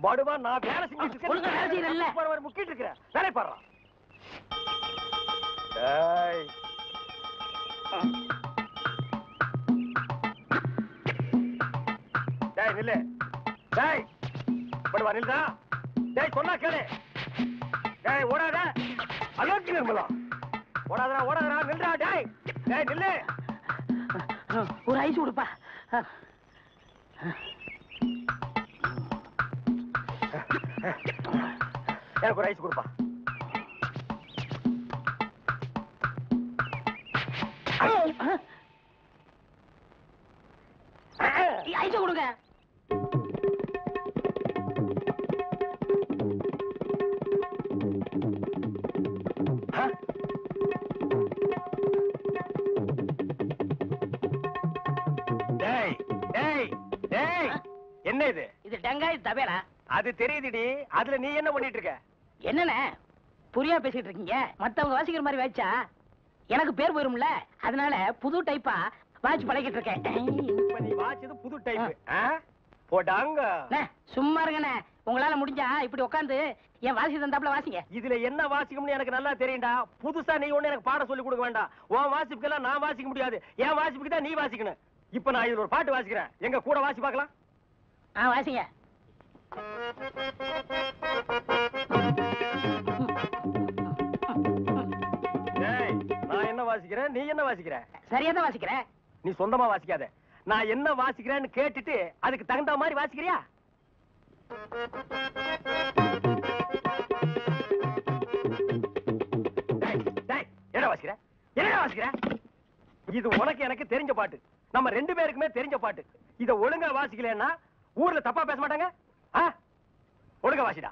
படுவா நான் வேலை செஞ்சுட்டு இருக்கேன். முக்கிட்டு இருக்கிறேன். வேலை பாடுறான். டேய் நில்லு. டேய் படுவா நில்லுடா. டேய் சொன்னா கேளு. டேய் ஓடாத. அலோக்கி நிர்மலா. ஓடாதடா ஓடாதடா நில்லுடா. டேய் டேய் நில்லு. ஒரு ஐஸ் கொடுப்பா. எனக்கு ஒரு ஐஸ் கொடுப்பா. ஐஸ் கொடுங்க. என்ன இது? இது டங்காய் தபேலா. அது தெரியுதுடி. அதுல நீ என்ன பண்ணிட்டு இருக்க? என்னண்ணே புரியா பேசிட்டு இருக்கீங்க? மத்தவங்க வாசிக்கிற மாதிரி வாய்ச்சா எனக்கு பேர் போயிரும்ல, அதனால புது டைப்பா வாட்ச் பழகிட்டு இருக்கேன். இப்ப நீ வாட்சது புது டைப். போடாங்க. சும்மா இருங்கண்ணே. உங்களால முடிஞ்சா இப்படி உட்காந்து என் வாசி தந்தாப்புல வாசிங்க. இதுல என்ன வாசிக்கும்னு எனக்கு நல்லா தெரியும்டா. புதுசா நீ ஒண்ணு எனக்கு பாடம் சொல்லி கொடுக்க வேண்டாம். உன் வாசிப்புக்கெல்லாம் நான் வாசிக்க முடியாது. என் வாசிப்புக்கு தான் நீ வாசிக்கணும். இப்ப நான் இதுல ஒரு பாட்டு வாசிக்கிறேன். எங்க கூட வாசி பார்க்கலாம். வாசிங்க. நான் என்ன வாசிக்கிறேன், நீ என்ன வாசிக்கிற? சரியா தான் வாசிக்கிறேன். நீ சொந்தமா வாசிக்காத. நான் என்ன வாசிக்கிறேன்னு கேட்டுட்டு அதுக்கு தகுந்த மாதிரி வாசிக்கிறியா? என்ன வாசிக்கிற? என்ன வாசிக்கிற? இது உனக்கு எனக்கு தெரிஞ்ச பாட்டு. நம்ம ரெண்டு பேருக்குமே தெரிஞ்ச பாட்டு. இத ஒழுங்கா வாசிக்கலன்னா ஊர்ல தப்பா பேச மாட்டாங்க. ஒழுங்கா வாசிடா.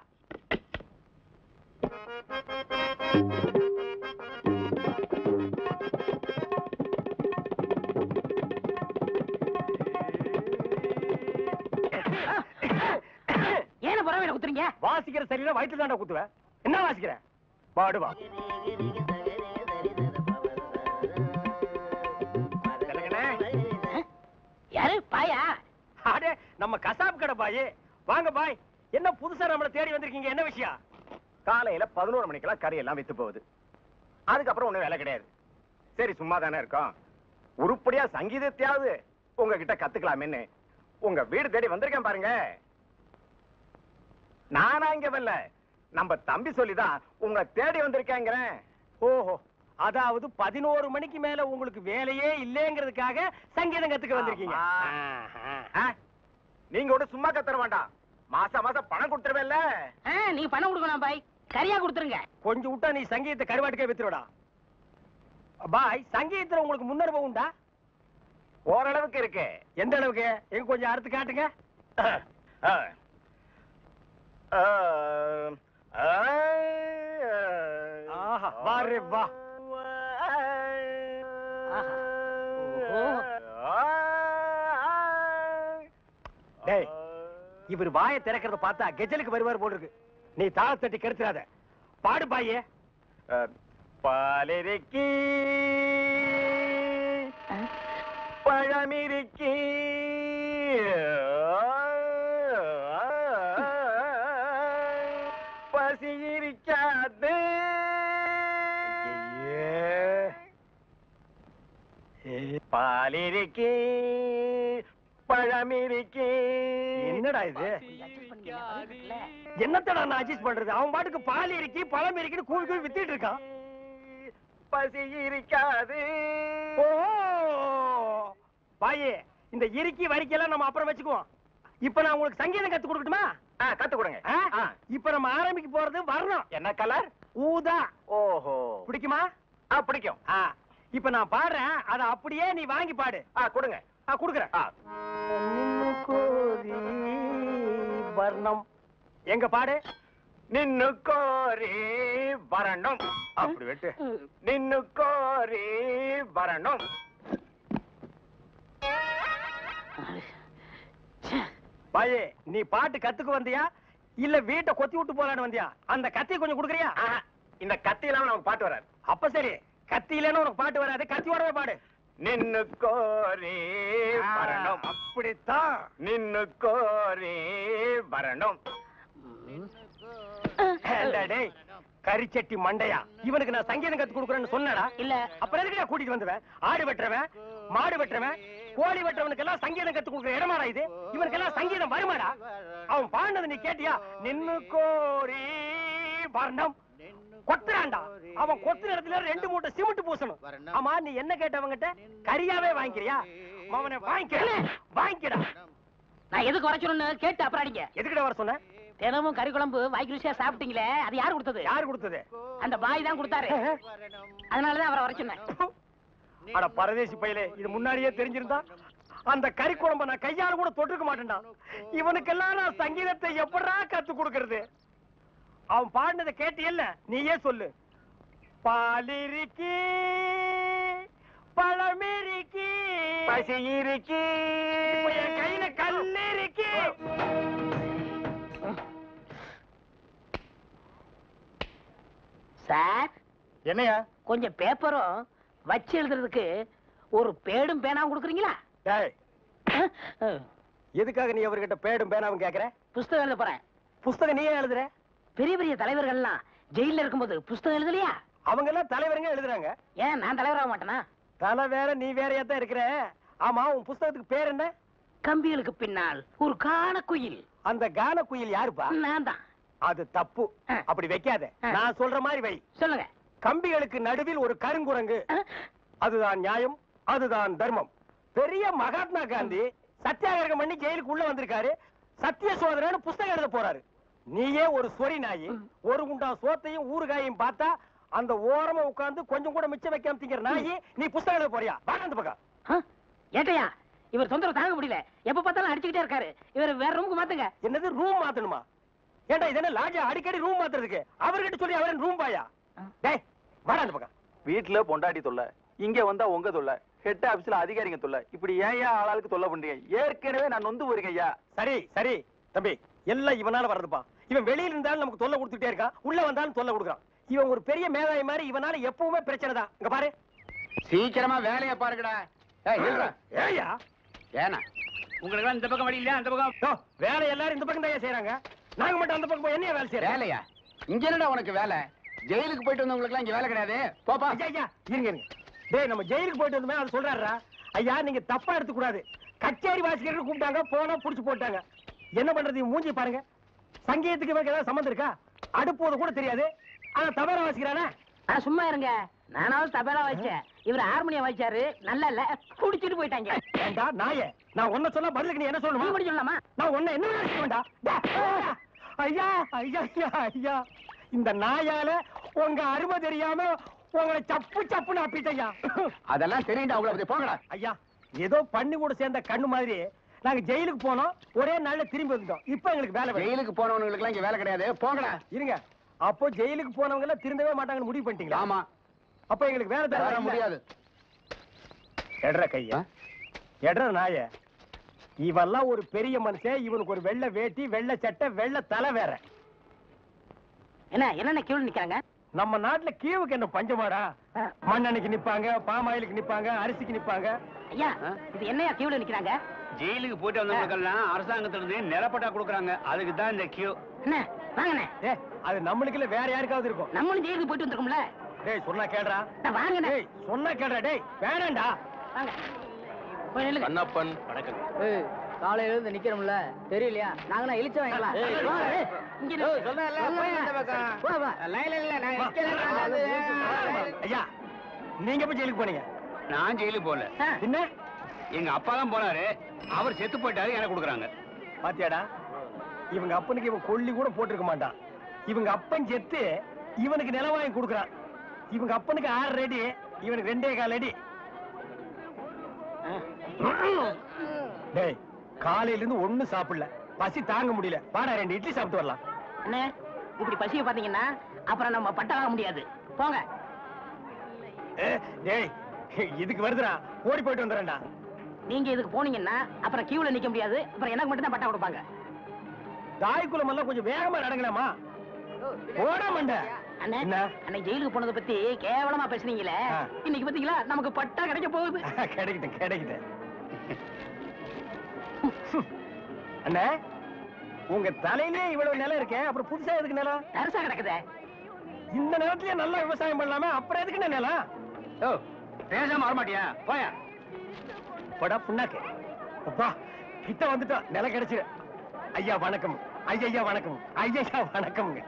ஏன பரவாயில்ல குத்துறீங்க? வாசிக்கிற சரியில்லை வயிற்று தாண்டா குத்துவேன். என்ன வாசிக்கிற? பாடுவா. யாரு பாயா? அடே நம்ம கசாப் கடை பாய். வாங்க பாய். என்ன புதுசா நம்மள தேடி வந்திருக்கீங்க? என்ன விஷயம்? காலையில 11 மணிக்கெல்லாம் கறி எல்லாம் வித்து போகுது. அதுக்கப்புறம் ஒண்ணும் வேலை கிடையாது. சரி சும்மா தானே இருக்கோம். உருப்படியா சங்கீதத்தையாவது உங்ககிட்ட கத்துக்கலாமேன்னு உங்க வீடு தேடி வந்திருக்கேன் பாருங்க. நானா இங்க வரல, நம்ம தம்பி சொல்லிதான் உங்க தேடி வந்திருக்கேங்கிறேன். ஓஹோ, அதாவது 11 மணிக்கு மேல உங்களுக்கு வேலையே இல்லைங்கிறதுக்காக சங்கீதம் கத்துக்க வந்திருக்கீங்க. நீங்க கூட சும்மா கத்துற வேண்டாம். மாசம் மாசம் பணம் கொடுத்துருவேல்ல. நீ பணம் கொடுக்கணும் பாய். கரியா கொடுத்துருங்க. கொஞ்சம் விட்டா நீ சங்கீதத்தை கருவாட்டுக்கே வித்துருடா. பாய், சங்கீதத்துல உங்களுக்கு முன்னனுபவம் உண்டா? ஓரளவுக்கு இருக்கு. எந்த அளவுக்கு? எங்க கொஞ்சம் அறுத்து காட்டுங்க. ஆஹா, வாரே வா. டேய், இவர் வாயை திறக்கிறத பார்த்தா கெஜலுக்கு வருவார் போல இருக்கு. நீ தாள தட்டி கெடுத்துறாத. பாடு பாயே. பாலிருக்கி பழமிருக்கி பசி இருக்காது. பாலிருக்கி பழமிருக்கி. என்னடா இது? என்னத்தடா நான் அட்ஜஸ்ட் பண்றது? அவன் பாட்டுக்கு பால் இருக்கி பழம் இருக்குன்னு கூவி கூவி வித்திட்டு இருக்கான். பசி இருக்காது. ஓ பாயே, இந்த இறுக்கி வரிக்கெல்லாம் நம்ம அப்புறம் வச்சுக்குவோம். இப்ப நான் உங்களுக்கு சங்கீதம் கத்து கொடுக்கட்டுமா? கத்து கொடுங்க. இப்ப நம்ம ஆரம்பிக்க போறது வர்ணம். என்ன கலர்? ஊதா. ஓஹோ, பிடிக்குமா? பிடிக்கும். இப்ப நான் பாடுறேன், அத அப்படியே நீ வாங்கி பாடு. கொடுங்க. குடுக்குறேன். வர்ணம் எங்க பாடு. நின்னு கோரி வரணும். அப்படி வெட்டு. நின்னு கோரி வரணும். பாயே, நீ பாட்டு கத்துக்கு வந்தியா இல்ல வீட்டை கொத்தி விட்டு போலான்னு வந்தியா? அந்த கத்தி கொஞ்சம் குடுக்குறியா? இந்த கத்தி இல்லாம நமக்கு பாட்டு வராது. அப்ப சரி, கத்தி இல்லன்னு உனக்கு பாட்டு வராது. கத்தியோடவே பாடு. நின்னு கோரி வரணும். அப்படித்தான் நின்னு கோரி வரணும். டேய் கரிச்சட்டி மண்டையா, இவனுக்கு நான் சங்கீதம் கத்து கொடுக்குறேன்னு சொன்னடா. இல்ல. அப்புறம் எதுக்கு கூட்டிட்டு வந்துவேன்? ஆடு வெட்டுறவன், மாடு வெட்டுறவன், கோழி வெட்டுறவனுக்கு எல்லாம் சங்கீதம் கத்து கொடுக்குற இடமாடா இது? இவனுக்கு எல்லாம் சங்கீதம் வருமாடா? அவன் பாடினது நீ கேட்டியா? நின்னு கோரி வரணும். கொத்துறான்டா. அவன் கொத்து இடத்துல 2 மூட்டை சிமெண்ட் பூசணும். ஆமா, நீ என்ன கேட்டவங்கிட்ட கரியாவே வாங்கிக்கிறியா? அவனை வாங்கிக்கடா. நான் எதுக்கு வர சொல்லணும்னு கேட்டு அப்புறம் அடிங்க. எதுக்கிட்ட வர சொன்ன? தினமும் கறி குழம்பு வாய்க்கு ருசியா சாப்பிட்டீங்களே, அது யாரு கொடுத்தது? யாரு கொடுத்தது? அந்த பாய் தான் கொடுத்தாரு. அதனாலதான் அவரை வர சொன்னேன். அட பரதேசி பையலே, இது முன்னாடியே தெரிஞ்சிருந்தா அந்த கறி குழம்ப நான் கையால கூட தொட்டுக்க மாட்டேன்டா. இவனுக்கெல்லாம் நான் சங்கீதத்தை எப்படா கத்து கொடுக்கறது? அவன் பாடினதை கேட்டியல்ல, நீயே சொல்லு. பாலிருக்கி பழமிருக்கி பசியிருக்கி என் கையில கல்லிருக்கி. சார், என்னையா? கொஞ்சம் பேப்பரும் வச்சு எழுதுறதுக்கு ஒரு பேடும் பேனாவும் கொடுக்குறீங்களா? டேய், எதுக்காக நீ அவர்கிட்ட பேடும் பேனாவும் கேக்குற? புஸ்தகம் எழுத போறேன். புஸ்தகம் நீயே எழுதுற? பெரிய பெரிய தலைவர்கள்லாம் ஜெயில இருக்கும்போது புஸ்தகம் எழுதலையா? அவங்க எல்லாம் தலைவருங்க எழுதுறாங்க. ஏன் நான் தலைவராக மாட்டேனா? தலை வேற நீ வேறையா தான் இருக்கிற. ஆமா, உன் புஸ்தகத்துக்கு பேர் என்ன? கம்பிகளுக்கு பின்னால் ஒரு கான குயில். அந்த கான குயில் யாருப்பா? நான் தான். அது தப்பு. அப்படி வைக்காத. நான் சொல்ற மாதிரி வை. சொல்லுங்க. கம்பிகளுக்கு நடுவில் ஒரு கருங்குரங்கு. அதுதான் நியாயம், அதுதான் தர்மம். பெரிய மகாத்மா காந்தி சத்தியாகிரகம் பண்ணி ஜெயிலுக்கு உள்ள வந்திருக்காரு. சத்திய சோதனைன்னு புஸ்தகம் எழுத போறாரு. நீயே ஒரு சொரி நாயி, ஒரு குண்டா சோத்தையும் ஊறுகாயையும் பார்த்தா அந்த ஓரமா உட்கார்ந்து கொஞ்சம் கூட மிச்சம் வைக்காம திங்கிற நாயி, நீ புஸ்தகம் எழுத போறியா? வாங்க அந்த பக்கம். ஏட்டையா, இவர் தொந்தரவு தாங்க முடியல. எப்ப பார்த்தாலும் அடிச்சுக்கிட்டே இருக்காரு. இவர் வேற ரூமுக்கு மாத்துங்க. என்னது ரூம் மாத்தணுமா? ஏண்டா இது என்ன லாட்ஜா? அடிக்கடி ரூம் மாத்துறதுக்கு அவர்கிட்ட சொல்லி அவரே ரூம் பாயா? டேய் வாடா அந்த பக்கம். வீட்டுல பொண்டாட்டி தொல்லை, இங்க வந்தா உங்க தொல்லை, ஹெட் ஆபீஸ்ல அதிகாரிங்க தொல்லை, இப்படி ஏன் ஆளாளுக்கு தொல்லை பண்றீங்க? ஏற்கனவே நான் நொந்து போறீங்க ஐயா. சரி சரி தம்பி, எல்லாம் இவனால வர்றதுப்பா. இவன் வெளியில இருந்தாலும் நமக்கு தொல்லை கொடுத்துட்டே இருக்கான், உள்ள வந்தாலும் தொல்லை கொடுக்குறான். இவன் ஒரு பெரிய மேதாவி மாதிரி, இவனால எப்பவுமே பிரச்சனை தான். இங்க பாரு, சீக்கிரமா வேலையை பாருங்கடா. ஏயா ஏனா உங்களுக்கு இந்த பக்கம் வழி இல்ல, அந்த பக்கம் வேலை எல்லாரும் இந்த பக்கம் தான் செய்யறாங்க. நாங்க மட்டும் அந்த பக்கம் போய் என்னைய வேலை செய்யறோம்? வேலையா? இங்க என்னடா உனக்கு வேலை? ஜெயிலுக்கு போயிட்டு வந்தவங்களுக்கு எல்லாம் இங்க வேலை கிடையாது. போப்பா. ஐயா இருங்க இருங்க. டேய், நம்ம ஜெயிலுக்கு போயிட்டு வந்தோமே, அது சொல்றாருடா. ஐயா நீங்க தப்பா எடுத்துக்க கூடாது. கச்சேரி வாசிக்கிறதுக்கு கூப்பிட்டாங்க, போனா புடிச்சு போட்டாங்க. என்ன பண்றது? மூஞ்சி பாருங்க. சங்கீதத்துக்கு இவருக்கு ஏதாவது சம்பந்தம் இருக்கா? அடுப்போது கூட தெரியாது, ஆனா தபேலா வாசிக்கிறானே. சும்மா இருங்க. நானாவது தபேலா வாசிச்சேன், இவர் ஹார்மோனியம் வாசிச்சாரு. நல்லா இல்ல, குடிச்சிட்டு போயிட்டாங்க. ஏண்டா நாயே, நான் ஒன்ன சொல்ல பதிலுக்கு நீ என்ன சொல்லணுமா? மறுபடியும் சொல்லலாமா? நான் ஒன்ன என்ன வேணா செய்வேன்டா. ஐயா ஐயா ஐயா ஐயா, இந்த நாயால உங்க அருமை தெரியாம உங்களை சப்பு சப்புன்னு அப்பிட்டையா. அதெல்லாம் தெரியும்டா, அவங்கள பத்தி போங்கடா. ஐயா, ஏதோ பண்ணி கூட சேர்ந்த கண்ணு மாதிரி நாங்க ஜெயிலுக்கு போனோம், ஒரே நாள்ல திரும்பி வந்துட்டோம். இப்ப எங்களுக்கு வேலை வேணும். ஜெயிலுக்கு போனவங்களுக்கு எல்லாம் இங்க வேலை கிடையாது. போங்கடா. இருங்க, அப்போ ஜெயிலுக்கு போனவங்க எல்லாம் திருந்தவே மாட்டாங்கன்னு முடிவு பண்ணிட்டீங்களா? ஆமா. அப்ப எங்களுக்கு வேலை வர தர முடியாது. எட்ற கையா, எட்ற நாய. இவெல்லாம் ஒரு பெரிய மனுஷன், இவனுக்கு ஒரு வெள்ளை வேட்டி, வெள்ளை சட்டை, வெள்ளை தலை வேற. என்ன என்னென்ன கியூல நிக்காங்க? நம்ம நாட்டுல கீவுக்கு என்ன பஞ்சமாடா? மண்ணெண்ணைக்கு நிப்பாங்க, பாமாயிலுக்கு நிப்பாங்க, அரிசிக்கு நிப்பாங்க. ஐயா, இது என்னையா கியூல நிக்கிறாங்க? ஜெயிலுக்கு போயிட்டு வந்தவங்களுக்கெல்லாம் அரசாங்கத்துல இருந்து நிலப்பட்டா கொடுக்குறாங்க, அதுக்கு தான் இந்த கியூ. என்ன வாங்கண்ணே. அது நம்மளுக்கு இல்ல, வேற யாருக்காவது இருக்கும். நம்மளும் ஜெயிலுக்கு போயிட்டு வந்திருக்கோம்ல. டேய் சொன்னா கேடுறா. வாங்கண்ணே. டேய் சொன்னா கேடுறா. டேய் வேணாண்டா. வாங்க போய் நில்லுங்க. கண்ணப்பன் வணக்கம். காலையில இருந்து நிக்கிறோம்ல, தெரியலையா? நாங்க இழிச்ச வாங்கலாம். ஐயா நீங்க போய் ஜெயிலுக்கு போனீங்க? நான் ஜெயிலுக்கு போல. என்ன? எங்க அப்பா தான் போனாரு, அவர் செத்து போயிட்டாரு, எனக்கு கொடுக்குறாங்க. பாத்தியாடா, இவங்க அப்பனுக்கு இவன் கொல்லி கூட போட்டிருக்க மாட்டான். இவங்க அப்பன் செத்து இவனுக்கு நிலம் வாங்கி கொடுக்குறான். இவங்க அப்பனுக்கு 6 அடி, இவனுக்கு 2.25 அடி. டேய், காலையில இருந்து ஒண்ணும் சாப்பிடல, பசி தாங்க முடியல. வாடா 2 இட்லி சாப்பிட்டு வரலாம். அண்ணே, இப்படி பசிய பாத்தீங்கன்னா அப்புறம் நம்ம பட்ட வாங்க முடியாது. போங்க. டேய் இதுக்கு வருதுடா, ஓடி போயிட்டு வந்துடுறேன்டா. நீங்க இதுக்கு போனீங்கன்னா அப்புறம் கியூல நிக்க முடியாது. அப்புறம் எனக்கு மட்டும் தான் பட்டா கொடுப்பாங்க. தாய்க்குளம் எல்லாம் கொஞ்சம் வேகமா நடங்கலாமா? ஓட மாட்ட. அண்ணே, என்ன? அன்னைக்கு ஜெயிலுக்கு போனதை பத்தி கேவலமா பேசுனீங்களே, இன்னைக்கு பாத்தீங்களா நமக்கு பட்டா கிடைக்க போகுது. கிடைக்கிட்டேன் கிடைக்கிட்டேன். அண்ணே உங்க தலையிலே இவ்வளவு நிலம் இருக்கே, அப்புறம் புதுசா எதுக்கு நிலம்? தரிசா கிடக்குதே. இந்த நிலத்திலேயே நல்லா விவசாயம் பண்ணலாமே, அப்புறம் எதுக்கு நிலம்? ஓ பேசாம வரமாட்டியா போயா. போடா புண்ணாக்கு. அப்பா கிட்ட வந்துட்டோம், நிலம் கிடைச்சிரு. ஐயா வணக்கம். ஐயா வணக்கம். ஐயா வணக்கம்ங்க.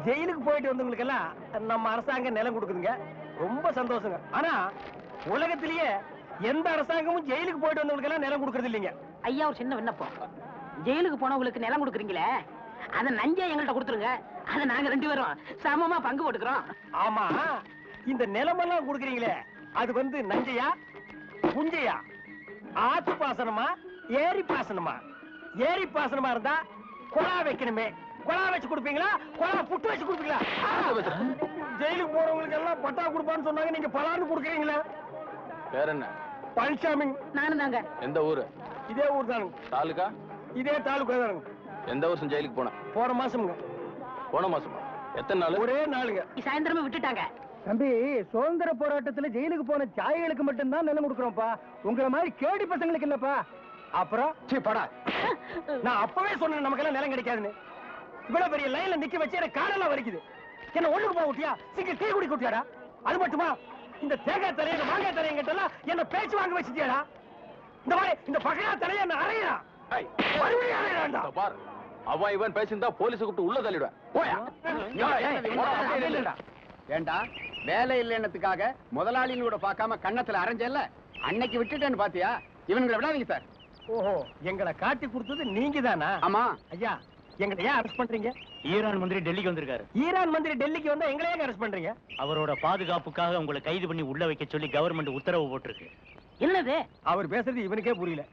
ஜெயிலுக்கு போயிட்டு வந்தவங்களுக்கு எல்லாம் நம்ம அரசாங்கம் நிலம் கொடுக்குதுங்க, ரொம்ப சந்தோஷங்க. ஆனா உலகத்திலேயே எந்த அரசாங்கமும் ஜெயிலுக்கு போயிட்டு வந்தவங்களுக்கு எல்லாம் நிலம் கொடுக்கறது இல்லைங்க. ஐயா ஒரு சின்ன விண்ணப்பம். ஜெயிலுக்கு போனவங்களுக்கு நிலம் கொடுக்குறீங்களே, அதை நஞ்சா எங்கள்கிட்ட கொடுத்துருங்க. அதை நாங்க 2 பேரும் சமமா பங்கு போட்டுக்கிறோம். ஆமா, இந்த நிலமெல்லாம் கொடுக்குறீங்களே, அது வந்து நஞ்சையா புஞ்சையா, ஆத்து பாசனமா ஏரி பாசனமா? ஏரி பாசனமா இருந்தா குழா வைக்கணுமே, குழா வச்சு கொடுப்பீங்களா, குழா புட்டு வச்சு கொடுப்பீங்களா? ஜெயிலுக்கு போறவங்களுக்கு எல்லாம் பட்டா கொடுப்பான்னு சொன்னாங்க, நீங்க பலான்னு கொடுக்குறீங்களா? வேற என்ன? பழனிசாமி. நானும் தாங்க. எந்த ஊரு? இதே ஊர் தானுங்க. தாலுகா? இதே தாலுக்கா தானுங்க. எந்த வருஷம் ஜெயிலுக்கு போன? போற மாசம்ங்க. போன மாசமா? எத்தனை நாள்? ஒரே நாளுங்க. சாயந்தரமே விட்டுட்டாங்க. தம்பி, சுதந்திர போராட்டத்துல ஜெயிலுக்கு போன சாய்களுக்கு மட்டும்தான் நிலம் கொடுக்குறோம்ப்பா. உங்களை மாதிரி கேடி பசங்களுக்கு இல்லப்பா. அப்புறம் படா, நான் அப்பவே சொன்னேன் நமக்கெல்லாம் நிலம் கிடைக்காதுன்னு. இவ்வளவு பெரிய லைன்ல நிக்க வச்சு எனக்கு காலெல்லாம் வலிக்குது. என்ன ஒண்ணுக்கு போக விட்டியா? சிங்கிள் டீ குடிக்க விட்டியாடா? அது மட்டுமா, இந்த தேங்காய் தலைய இந்த மாங்காய் தலையங்கிட்ட எல்லாம் என்ன பேச்சு வாங்க வச்சுட்டியாடா? இந்த மாதிரி இந்த பகையா தலைய என்ன அறையா? மறுபடியும் அறையாண்டா பார், அவன் இவன் பேசியிருந்தா போலீஸ் கூப்பிட்டு உள்ள தள்ளிடுவேன். போயா. ஏண்டா வேலை இல்லைன்னதுக்காக முதலாளின்னு கூட பார்க்காம கண்ணத்துல அரைஞ்சல்ல, அன்னைக்கு விட்டுட்டேன்னு பாத்தியா? இவனுங்களை விடாதீங்க சார். ஓஹோ, எங்களை காட்டி கொடுத்தது நீங்க தானா? ஆமா ஐயா, எங்களை ஏன் அரெஸ்ட் பண்றீங்க? ஈரான் மந்திரி டெல்லிக்கு வந்திருக்காரு. ஈரான் மந்திரி டெல்லிக்கு வந்தா எங்களை ஏன் அரெஸ்ட் பண்றீங்க? அவரோட பாதுகாப்புக்காக உங்களை கைது பண்ணி உள்ள வைக்க சொல்லி கவர்மெண்ட் உத்தரவு போட்டிருக்கு. என்னது? அவர் பேசுறது இவனுக்கே புரியல.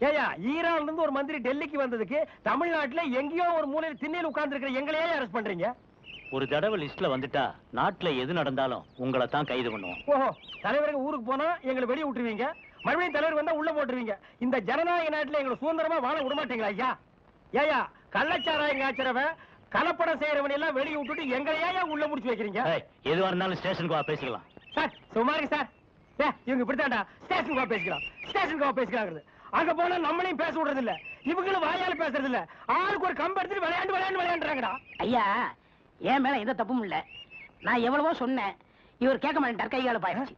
ஏயா, ஈரான்ல இருந்து ஒரு மந்திரி டெல்லிக்கு வந்ததுக்கு தமிழ்நாட்டுல எங்கேயோ ஒரு மூலையில திண்ணையில் உட்கார்ந்து இருக்கிற எங்களையே அரெஸ்ட் பண்றீங்க? ஒரு தடவை லிஸ்ட்ல வந்துட்டா நாட்டுல எது நடந்தாலும் உங்களை தான் கைது பண்ணுவோம். ஓஹோ, தலைவருக்கு ஊருக்கு போனா எங்களை வெளியே விட்டுருவீங்க, மறுபடியும் தலைவர் வந்தா உள்ள போட்டுருவீங்க. இந்த ஜனநாயக நாட்டுல எங்களை சுதந்திரமா வாழ விட மாட்டீங்களா ஐயா? ஏயா, கள்ளச்சாராயம் காய்ச்சறவன் கலப்படம் செய்யறவன் எல்லாம் வெளியே விட்டுட்டு எங்களையா உள்ள முடிச்சு வைக்கிறீங்க? ஏய், எதுவா இருந்தாலும் ஸ்டேஷனுக்கு வா, பேசிக்கலாம். சார் சுமாரி சார், இவங்க இப்படித்தாண்டா ஸ்டேஷனுக்கு வா பேசிக்கலாம், ஸ்டேஷனுக்கு வா பேசிக்கலாம். அங்க போனா நம்மளையும் பேச விடுறது இல்ல, இவங்களும் வாயால பேசுறது இல்ல, ஆளுக்கு ஒரு கம்பு எடுத்துட்டு விளையாண்டுறாங்கடா. ஐயா, என் மேல எந்த தப்பும் இல்ல. நான் எவ்வளவோ சொன்னேன், இவர் கேட்க மாட்டேன், கையால பாயிடுச்சு.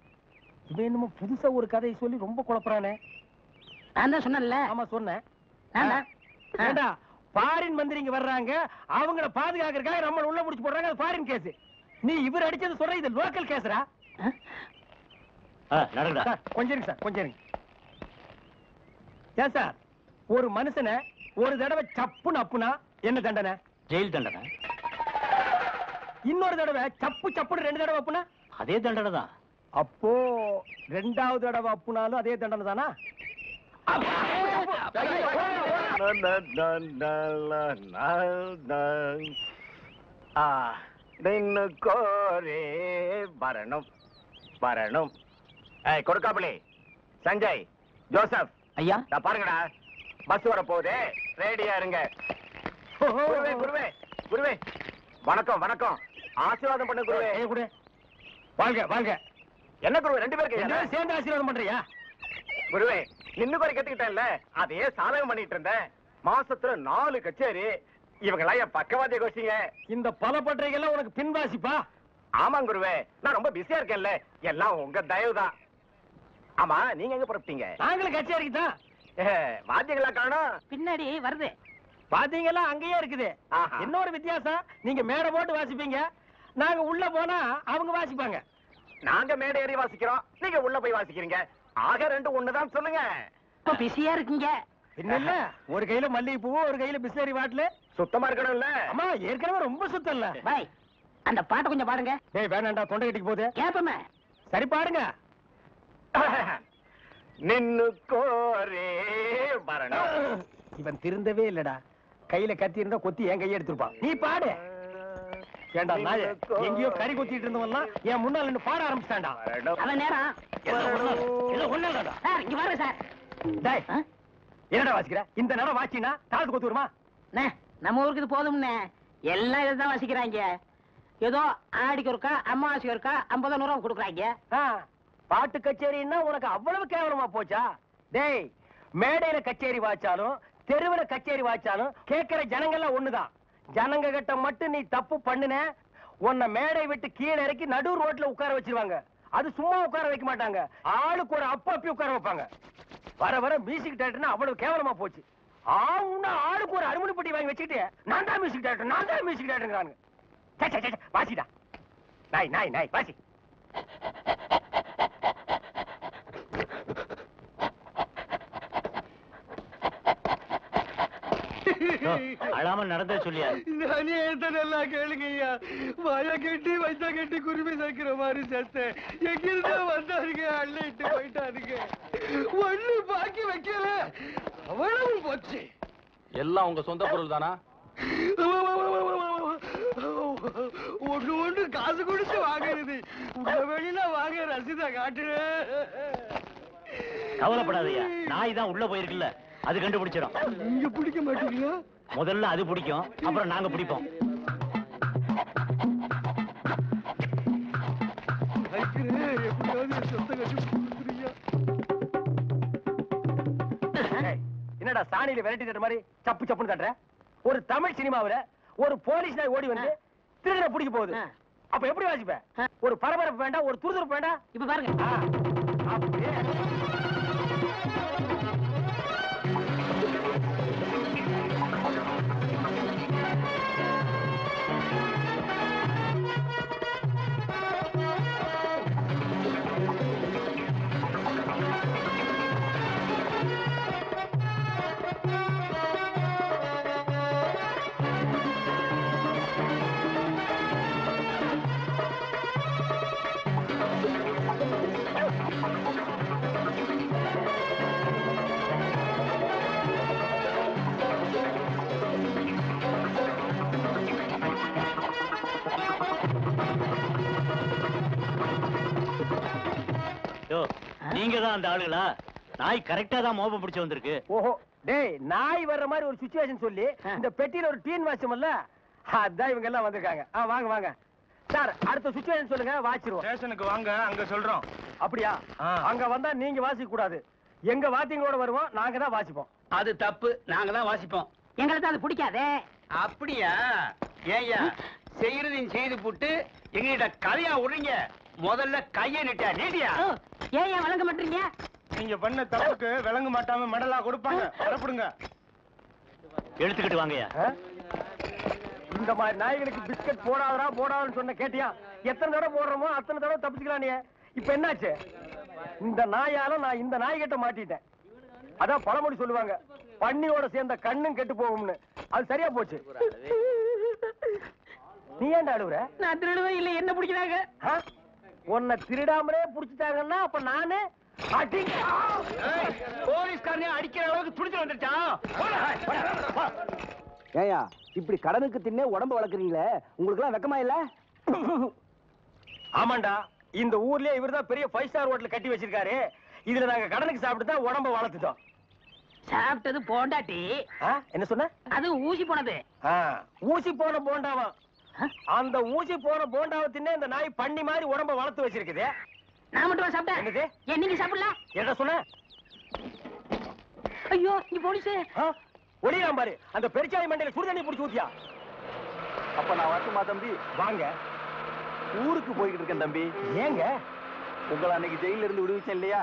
இவன் என்னமோ புதுசா ஒரு கதையை சொல்லி ரொம்ப குழப்பறானே. நான் தான் சொன்னேன்ல. ஆமா சொன்னேன். ஏண்டா, ஃபாரின் மந்திரிங்க வர்றாங்க, அவங்கள பாதுகாக்கிறதுக்காக நம்ம உள்ள முடிச்சு போடுறாங்க, அது ஃபாரின் கேஸ். நீ இவர் அடிச்சது சொல்ற, இது லோக்கல் கேஸ்ரா. நடக்குதா? கொஞ்சம் இருக்கு சார், கொஞ்சம் இருக்கு. ஏன் சார், ஒரு மனுஷனை ஒரு தடவை சப்புன்னு அப்புனா என்ன தண்டனை? ஜெயில் தண்டனை. இன்னொரு தடவை சப்பு சப்புன்னு 2 தடவை அப்புனா அதே தண்டனை தான். அப்போ 2வது தடவை அப்புனாலும் அதே தண்டனை தானா? கோரே வரணும் வரணும். கொடுக்காப்புலி, சஞ்சய், ஜோசப், ஐயா பாருங்கடா, பஸ் வர போகுது, ரெடியா இருங்க. குருவே குருவே குருவே, வணக்கம் வணக்கம், ஆசீர்வாதம் பண்ணு குருவே. குடு, வாங்க வாங்க. என்ன குருவே 2 பேருக்கு சேர்ந்து ஆசீர்வாதம் பண்றியா? குருவே, நின்னு குறை கத்துக்கிட்டேன்ல, அதையே சாதகம் பண்ணிட்டு இருந்தேன். மாசத்துல 4 கச்சேரி, இவங்கெல்லாம் என் பக்கவாதிய கோஷிங்க. இந்த பல பற்றைகள்லாம் உனக்கு பின்வாசிப்பா? ஆமாங்க குருவே, நான் ரொம்ப பிஸியா இருக்கேன்ல, எல்லாம் உங்க தயவுதான். ஆமா, நீங்க எங்க புறப்பட்டீங்க? நாங்களும் கச்சேரிக்கு தான். வாத்தியங்களா காணோம்? பின்னாடி வருது. பாத்தீங்களா, அங்கேயே இருக்குது. ஆஹா. இன்னொரு வித்தியாசம், நீங்க மேடை போட்டு வாசிப்பீங்க, நாங்க உள்ள போனா அவங்க வாசிப்பாங்க. நாங்க மேடை ஏறி வாசிக்கிறோம், நீங்க உள்ள போய் வாசிக்கிறீங்க. ஆக 2 ஒண்ணுதான் சொல்லுங்க. இப்ப பிஸியா இருக்கீங்க. இல்ல, ஒரு கையில மல்லிகைப்பூ, ஒரு கையில பிஸ்லரி பாட்டில். சுத்தமா இருக்கணும்ல? அம்மா, ஏற்கனவே ரொம்ப சுத்தம் இல்ல. பாய், அந்த பாட்டை கொஞ்சம் பாடுங்க. டேய் வேணாண்டா, தொண்டை கட்டிக்கு போகுது. கேப்பமே. சரி பாடுங்க. நின்னு கோரே வரணும். இவன் திருந்தவே இல்லடா, கையில கத்தி இருந்தா கொத்தி என் கையை எடுத்துருப்பான். நீ பாடு. ஏண்டா நாயே, எங்கேயோ கறி கொத்திட்டு இருந்தவன்லாம் என் முன்னால நின்னு பாட ஆரம்பிச்சிட்டான்டா. அவன் நேரம். சார், இங்க பாருங்க சார். டேய், என்னடா வாசிக்கிற? இந்த நேரம் வாசினா காலத்து கொத்து வருமா? நம்ம ஊருக்கு இது போதும்னே, எல்லாம் இதுதான் வாசிக்கிறாங்க. ஏதோ ஆடிக்கு ஒருக்கா, அம்மாவாசைக்கு ஒருக்கா 50 100 கொடுக்குறாங்க. பாட்டு கச்சேரின்னா உனக்கு அவ்வளவு கேவலமா போச்சா? டேய், மேடையில கச்சேரி வாச்சாலும் தெருவுல கச்சேரி வாய்ச்சாலும் கேட்கிற ஜனங்கள்லாம் ஒண்ணுதான். ஜனங்க கிட்ட மட்டும் நீ தப்பு பண்ணுன, உன்னை மேடை விட்டு கீழே இறக்கி நடு ரோட்ல உட்கார வச்சிருவாங்க. அது சும்மா உட்கார வைக்க மாட்டாங்க, ஆளுக்கு ஒரு அப்பி உட்கார வைப்பாங்க. வர வர மியூசிக் டைரக்டர்னா அவ்வளவு கேவலமா போச்சு. ஆளுக்கு ஒரு அருமணி பெட்டி வாங்கி வச்சுக்கிட்டு நான் தான் மியூசிக் டைரக்டர், நான் தான் மியூசிக் டைரக்டர். வாசிடா, நாய் நாய் நாய் வாசி. அழாமல் நடந்தே சொல்லியா? நானே நல்லா கேளுங்க ஐயா. வாய கட்டி வைத்த கட்டி குருவி சேர்க்கிற மாதிரி சேர்த்தேன். எங்கிருந்தா வந்தாருங்க, அள்ளிட்டு போயிட்டாருங்க. ஒண்ணு பாக்கி வைக்கல, அவ்வளவு போச்சு. எல்லாம் உங்க சொந்த பொருள் தானா? ஒண்ணு காசு கொடுத்து வாங்குறது. உங்க வெளியில வாங்க ரசீதை காட்டுற. கவலைப்படாதயா, நாய் தான் உள்ள போயிருக்குல்ல, அது கண்டுபிடிச்சிடும். நீங்க பிடிக்க மாட்டீங்களா? முதல்ல அது பிடிக்கும், அப்புறம் நாங்க பிடிப்போம். எப்படியாவது சொந்த கட்டி. என்னடா சாணியில விரட்டி தட்டுற மாதிரி சப்பு சப்புன்னு தட்டுற? ஒரு தமிழ் சினிமாவில ஒரு போலீஸ் நாய் ஓடி வந்து திருடனை பிடிக்க போகுது, அப்ப எப்படி வாசிப்ப? ஒரு பரபரப்பு வேண்டாம், ஒரு துருதுருப்பு வேண்டாம். இப்ப பாருங்க. அப்படியே நீங்க தான் அந்த ஆளுகளா? நாய் கரெக்டா தான் மோப்பம் பிடிச்சு வந்திருக்கு. ஓஹோ, டேய், நாய் வர்ற மாதிரி ஒரு சிச்சுவேஷன் சொல்லி இந்த பெட்டியில ஒரு டீன் வாசம்ல, அதான் இவங்க எல்லாம் வந்திருக்காங்க. வாங்க வாங்க சார், அடுத்த சிச்சுவேஷன் சொல்லுங்க, வாச்சிருவோம். ஸ்டேஷனுக்கு வாங்க, அங்க சொல்றோம். அப்படியா? அங்க வந்தா நீங்க வாசிக்க கூடாது, எங்க வாத்தியங்களோட வருவோம், நாங்க தான் வாசிப்போம். அது தப்பு, நாங்க தான் வாசிப்போம். எங்களுக்கு அது பிடிக்காதே. அப்படியா? ஏய்யா, செய்யறதையும் செய்து போட்டு எங்ககிட்ட கதையா விடுறீங்க. முதல்ல கையை நீட்டியா? ஏன் வழங்க மாட்டீங்க? நீங்க பண்ண தப்புக்கு விளங்க மாட்டாம மெடலா கொடுப்பாங்க. வரப்படுங்க. எடுத்துக்கிட்டு வாங்கயா. இந்த மாதிரி நாய்களுக்கு பிஸ்கட் போடாதரா போடாதுன்னு சொன்ன கேட்டியா? எத்தனை தடவை போடுறோமோ அத்தனை தடவை தப்பிச்சுக்கலாம். நீ இப்ப என்னாச்சு? இந்த நாயால நான் இந்த நாய்கிட்ட மாட்டிட்டேன். அதான் பழமொழி சொல்லுவாங்க, பன்னியோட சேர்ந்த கண்ணும் கெட்டு போகும்னு. அது சரியா போச்சு. நீ ஏன்டா அழுவுற? நான் திருடுவே இல்ல, என்ன பிடிக்கிறாங்க? உன்னை திருடாமலே புடிச்சிட்டாங்கன்னா அப்ப நானு போலீஸ்காரனே அடிக்கிற அளவுக்கு துடிச்சு வந்துட்டான். ஏயா இப்படி கடனுக்கு தின்னே உடம்ப வளர்க்குறீங்களே, உங்களுக்கு எல்லாம் வெக்கமா இல்ல? ஆமாண்டா, இந்த ஊர்லயே இவர்தான் பெரிய 5 ஸ்டார் ஹோட்டல் கட்டி வச்சிருக்காரு. இதுல நாங்க கடனுக்கு சாப்பிட்டு தான் உடம்ப வளர்த்துட்டோம். சாப்பிட்டது போண்டாட்டி. என்ன சொன்ன? அது ஊசி போனது. ஊசி போன போண்டாவா? அந்த ஊசி போன போண்டாவை தின்னே இந்த நாய் பண்ணி மாதிரி உடம்ப வளர்த்து வச்சிருக்குது. நான் மட்டும் சாப்பிட்டேன். என்னது? ஏன் நீங்க சாப்பிடல? என்ன சொன்ன? ஐயோ, நீ போலீஸ். ஒளியாம் பாரு, அந்த பெருச்சாளி மண்டையில சுடு தண்ணி புடிச்சு ஊத்தியா? அப்ப நான் வரட்டுமா தம்பி? வாங்க. ஊருக்கு போய்கிட்டு இருக்கேன் தம்பி. ஏங்க? உங்களை அன்னைக்கு ஜெயில இருந்து விடுவிச்சேன் இல்லையா,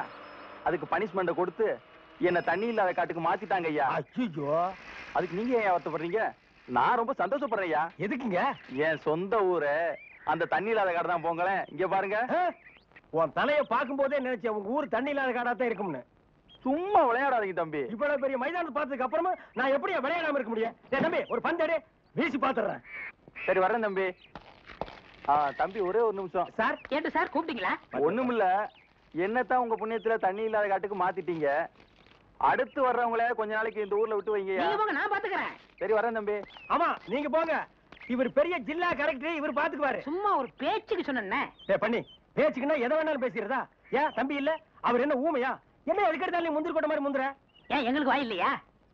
அதுக்கு பனிஷ்மெண்ட் கொடுத்து என்ன தண்ணி இல்லாத காட்டுக்கு மாத்திட்டாங்க ஐயா. ஐயோ, அதுக்கு நீங்க ஏன் வருத்தப்படுறீங்க? நான் ரொம்ப சந்தோஷப்படுறேன் ஐயா. எதுக்குங்க? என் சொந்த ஊரு அந்த தண்ணி இல்லாத காடு தான். போங்களேன், இங்க பாருங்க. உன் தலைய பாக்கும் போதே நினைச்சேன் உங்க ஊர் தண்ணி இல்லாத காடா தான் இருக்கும்னு. சும்மா விளையாடாதீங்க தம்பி. இவ்வளவு பெரிய மைதானத்தை பார்த்ததுக்கு அப்புறமா நான் எப்படியா விளையாடாம இருக்க முடியும்? தம்பி, ஒரு பந்தேடு வீசி பாத்துறேன். சரி வரேன் தம்பி. தம்பி ஒரே ஒரு நிமிஷம். சார். ஏட்டு சார் கூப்பிட்டீங்களா? ஒண்ணுமில்ல, என்னத்தான் உங்க புண்ணியத்துல தண்ணி இல்லாத காட்டுக்கு மாத்திட்டீங்க. அடுத்து வர்றவங்கள கொஞ்ச நாளைக்கு இந்த ஊர்ல விட்டு வைங்க. நீங்க போங்க, நான் பாத்துக்கிறேன். சரி வரேன் தம்பி. ஆமா, நீங்க போங்க. இவர் பெரிய ஜில்லா கரெக்டர், இவர் பாத்துக்குவாரு. சும்மா ஒரு பேச்சுக்கு சொன்னேன். பண்ணி பேச்சுக்குன்னா எதை வேணாலும் பேசிக்கிறதா? ஏன் தம்பி இல்ல? அவர் என்ன ஊமையா? என்ன எதுக்கெடுத்தாலும் முந்திரி கொட்ட மாதிரி முந்துற? ஏன் எங்களுக்கு வாய் இல்லையா?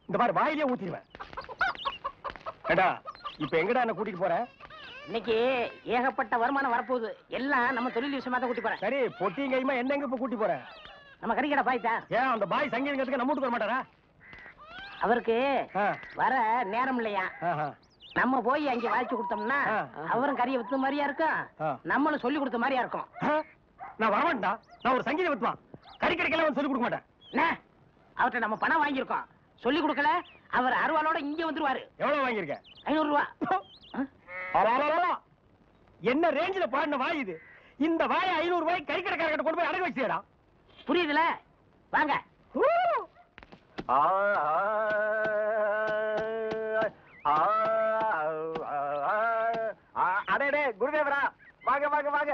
இந்த மாதிரி வாயிலே ஊத்திடுவேன். ஏடா, இப்ப எங்கடா என்ன கூட்டிட்டு போற? இன்னைக்கு ஏகப்பட்ட வருமானம் வரப்போகுது. எல்லாம் நம்ம தொழில் விஷயமா தான் கூட்டி போறேன். சரி, பொட்டியும் கையுமா என்ன எங்க இப்ப கூட்டி போற? நம்ம கறிக்கடை பாய்த்தா. ஏன் அந்த பாய் சங்கீதத்துக்கு நம்ம வீட்டுக்கு வர மாட்டாரா? அவருக்கு ஆ. வர நேரம் இல்லையா? ஆஹா. நம்ம போய் அங்க வாய்ச்சி கொடுத்தோம்னா ஆ. அவரும் கறியை வித்த மாதிரியா ஆ. இருக்கும், நம்மளும் சொல்லி கொடுத்த மாதிரியா இருக்கும். ஆ? நான் வரமாட்டா. நான் ஒரு சங்கீத வித்வான். கறி கடைக்கெல்லாம் சொல்லி கொடுக்க மாட்டேன். என்ன? அவர்கிட்ட நம்ம பணம் வாங்கியிருக்கோம், சொல்லி கொடுக்கல. அவர் அருவாளோட இங்க வந்துருவாரு. எவ்வளவு வாங்கியிருக்க? 500 ரூபா. அலாலாலா. என்ன ரேஞ்சில பாடின வாய் இது? இந்த வாயை 500 ரூபாய் கறி கடைக்காரர்கிட்ட கொண்டு போய் அடகு வச்சிடா. புரியுதுல? வாங்க. ஆ, ஆ, ஆ, ஆ, அடடே குருதேவரா, வாங்க வாங்க வாங்க.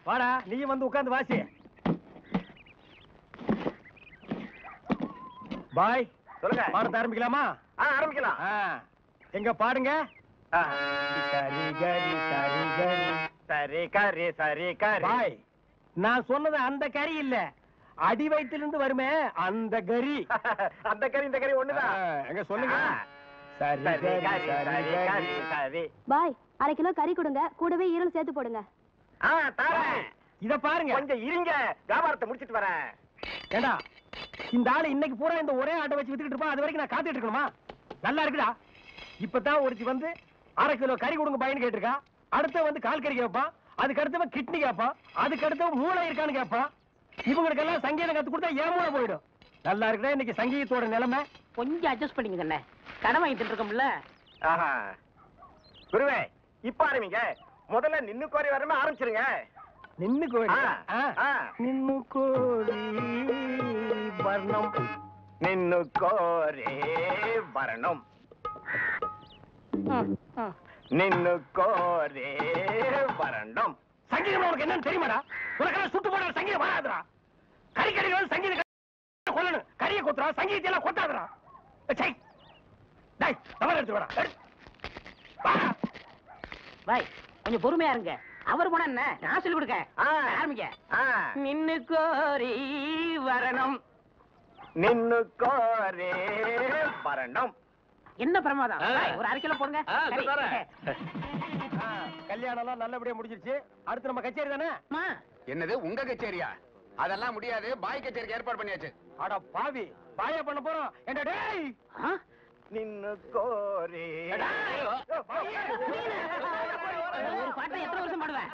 வாடா, நீ வந்து உட்கார்ந்து வாசி. பாய், சொல்லுங்க. பாடத்தை ஆரம்பிக்கலாமா? ஆரம்பிக்கலாம். எங்க பாடுங்க. ஆ. சரி கரி சரி கரி. சரி கரி சரி கரி. பாய், நான் சொன்னது அந்த கறி இல்ல, அடி வயிற்றிலிருந்து வருமே அந்த கறி. அந்த கறி இந்த கறி ஒண்ணுதான். எங்க சொல்லுங்க. ஆ. சரி சரி கரி கரி சரி சரி கரி. கரி சரி. பாய், 1/2 கிலோ கறி கொடுங்க, கூடவே ஈரல் சேர்த்து போடுங்க. தாரேன். இத பாருங்க. கொஞ்சம் இருங்க, வியாபாரத்தை முடிச்சிட்டு வரேன். ஏண்டா, இந்த ஆளு இன்னைக்கு பூரா இந்த ஒரே ஆட்டை வச்சு வித்துக்கிட்டு இருப்பா, அது வரைக்கும் நான் காத்துட்டு இருக்கணுமா? நல்லா இருக்குடா. இப்பதான் ஒருத்தி வந்து 1/2 கிலோ கறி கொடுங்க பையன் கேட்டிருக்கா. அடுத்த வந்து கால் கறி கேட்பான், அதுக்கு அடுத்தவன் கிட்னி கேட்பான், அதுக்கு அடுத்தவன் மூளை இருக்கான்னு கேட்பான். இவங்களுக்கெல்லாம் சங்கீதம் கத்து கொடுத்தா ஏன் மூளை போயிடும். நல்லா இருக்குடா இன்னைக்கு சங்கீதத்தோட நிலைமை. கொஞ்சம் அட்ஜஸ்ட் பண்ணிக்கங்க அண்ணே, கடன் வாங்கிட்டு இருக்கோம்ல. ஆஹா. குருவே, இப்ப ஆரம்பிங்க. முதல்ல நின்னு கோரி வரமே ஆரம்பிச்சிருங்க. நின்னு கோழி. ஆ, ஆ. நின்னு கோழி வர்ணம். நின்னு கோரி வரணும். நின்னு கோரி வரணும். சங்கீதம் உனக்கு என்னன்னு தெரியுமாடா? உனக்கெல்லாம் சுட்டு போட சங்கீதம் வராதுடா. கறி கடைகள் சங்கீதம் கொல்லணும், கறியை கொத்துறா, சங்கீதத்தை எல்லாம் கொத்தாதுடா. சை, டேய், தவறு எடுத்து வாடா. பாய், கொஞ்சம் பொறுமையா இருங்க. அவர் போனா என்ன, நான் சொல்லி கொடுக்க. ஆரம்பிக்க. நின்னு கோரி வரணும். நின்னு கோரி வரணும். என்ன பிரமாதம். பாய், ஒரு 1/2 கிலோ போடுங்க. சரி. கல்யாணம் எல்லாம் நல்லபடியா முடிஞ்சிருச்சு. அடுத்து நம்ம கச்சேரி தானே? அம்மா, என்னது உங்க கச்சேரியா? அதெல்லாம் முடியாது, பாய் கச்சேரிக்கு ஏற்பாடு பண்ணியாச்சு. அட பாவி, பாயா பண்ண போறோம். ஏண்டா டேய், ஆ? நின்னு கோரி டேய், ஒரு பாட்டை எத்தனை வருஷம் பாடுவேன்?